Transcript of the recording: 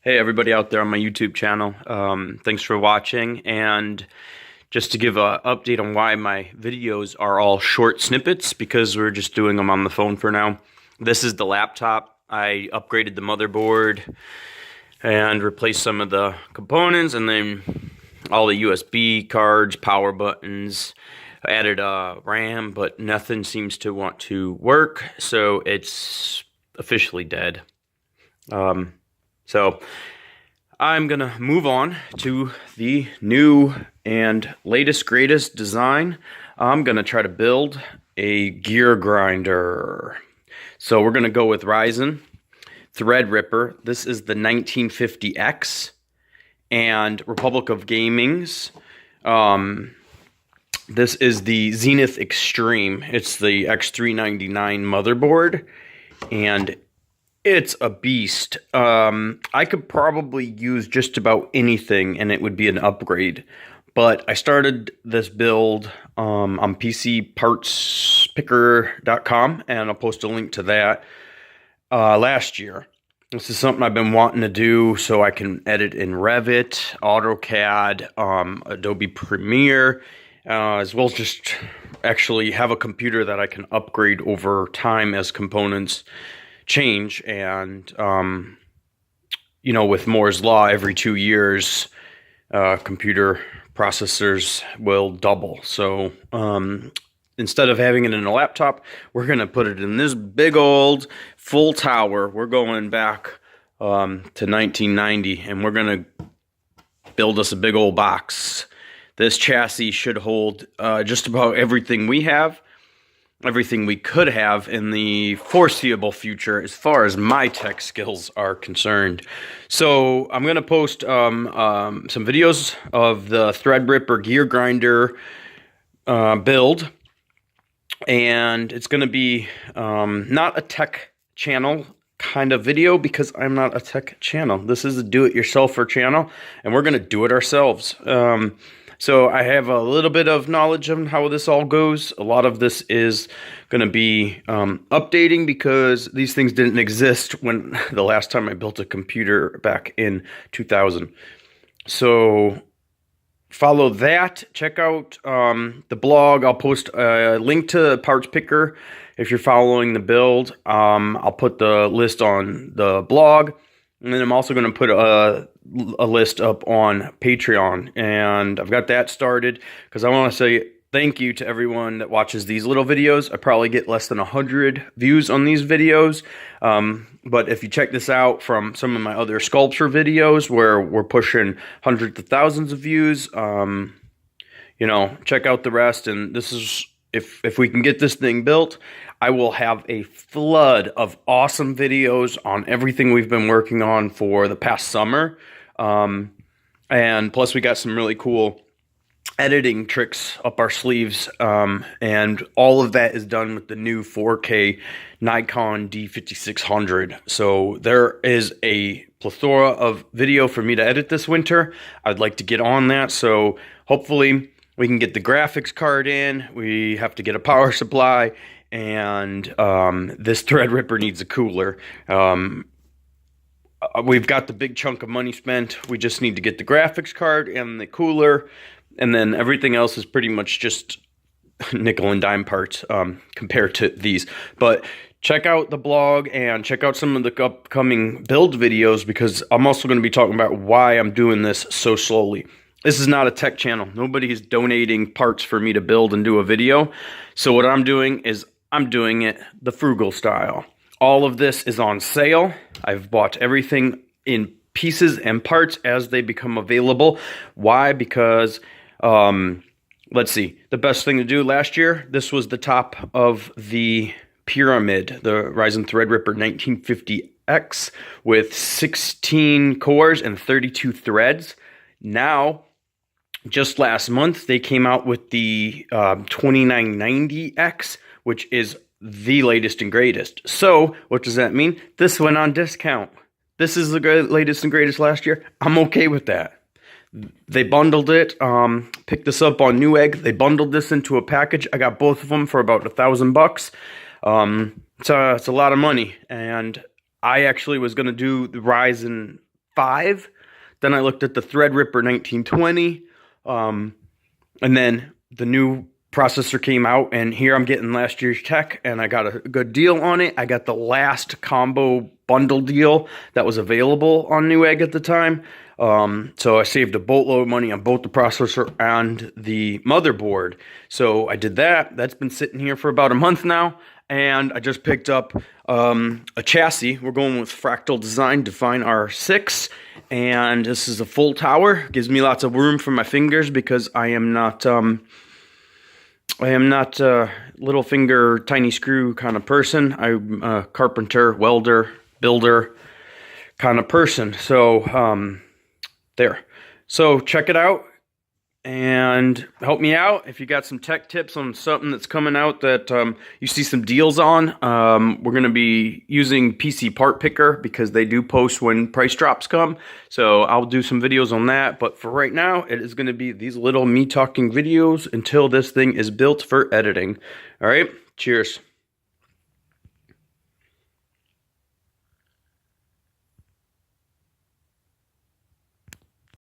Hey everybody out there on my YouTube channel, thanks for watching, and just to give an update on why my videos are all short snippets, because we're just doing them on the phone for now. This is the laptop. I upgraded the motherboard and replaced some of the components, and then all the USB cards, power buttons. I added a RAM, but nothing seems to want to work, so it's officially dead. So I'm gonna move on to the new and latest greatest design. I'm gonna try to build a GearGrinder. So we're gonna go with Ryzen Threadripper. This is the 1950X and Republic of Gaming's. This is the Zenith Extreme. It's the X399 motherboard, and it's a beast. I could probably use just about anything and it would be an upgrade. But I started this build on PCPartPicker.com, and I'll post a link to that last year. This is something I've been wanting to do so I can edit in Revit, AutoCAD, Adobe Premiere, as well as just actually have a computer that I can upgrade over time as components change. And you know, with Moore's law, every 2 years computer processors will double. So instead of having it in a laptop, we're gonna put it in this big old full tower. We're going back to 1990, and we're gonna build us a big old box. This chassis should hold just about everything we have, everything we could have in the foreseeable future as far as my tech skills are concerned. So I'm going to post some videos of the Threadripper GearGrinder build, and it's going to be not a tech channel kind of video because I'm not a tech channel. This is a do-it-yourselfer channel, and we're going to do it ourselves. So I have a little bit of knowledge on how this all goes. A lot of this is going to be updating because these things didn't exist when the last time I built a computer back in 2000. So follow that. Check out the blog. I'll post a link to Parts Picker if you're following the build. I'll put the list on the blog. And then I'm also going to put a list up on Patreon, and I've got that started because I want to say thank you to everyone that watches these little videos. I probably get less than 100 views on these videos, but if you check this out from some of my other sculpture videos where we're pushing hundreds of thousands of views, you know, check out the rest. And this is, if we can get this thing built, I will have a flood of awesome videos on everything we've been working on for the past summer. And plus we got some really cool editing tricks up our sleeves. And all of that is done with the new 4K Nikon D5600. So there is a plethora of video for me to edit this winter. I'd like to get on that. So hopefully we can get the graphics card in. We have to get a power supply. And this Threadripper needs a cooler. We've got the big chunk of money spent. We just need to get the graphics card and the cooler, and then everything else is pretty much just nickel and dime parts compared to these. But check out the blog and check out some of the upcoming build videos, because I'm also going to be talking about why I'm doing this so slowly. This is not a tech channel. Nobody is donating parts for me to build and do a video. So what I'm doing is I'm doing it the frugal style. All of this is on sale. I've bought everything in pieces and parts as they become available. Why? Because, let's see, the best thing to do last year, this was the top of the pyramid, the Ryzen Threadripper 1950X with 16 cores and 32 threads. Now, just last month, they came out with the 2990X, which is the latest and greatest. So, what does that mean? This went on discount. This is the latest and greatest last year. I'm okay with that. They bundled it. Picked this up on Newegg. They bundled this into a package. I got both of them for about $1,000. It's a lot of money. And I actually was going to do the Ryzen 5. Then I looked at the Threadripper 1920. And then the new processor came out, and here I'm getting last year's tech, and I got a good deal on it. I got the last combo bundle deal that was available on Newegg at the time. So I saved a boatload of money on both the processor and the motherboard. So I did that. That's been sitting here for about a month now. And I just picked up a chassis. We're going with Fractal Design Define R6. And this is a full tower. Gives me lots of room for my fingers because I am not little finger, tiny screw kind of person. I'm a carpenter, welder, builder kind of person. So, there. So check it out and help me out if you got some tech tips on something that's coming out that you see some deals on. We're going to be using PCPartPicker because they do post when price drops come. So I'll do some videos on that. But for right now, it is going to be these little me talking videos until this thing is built for editing. All right. Cheers.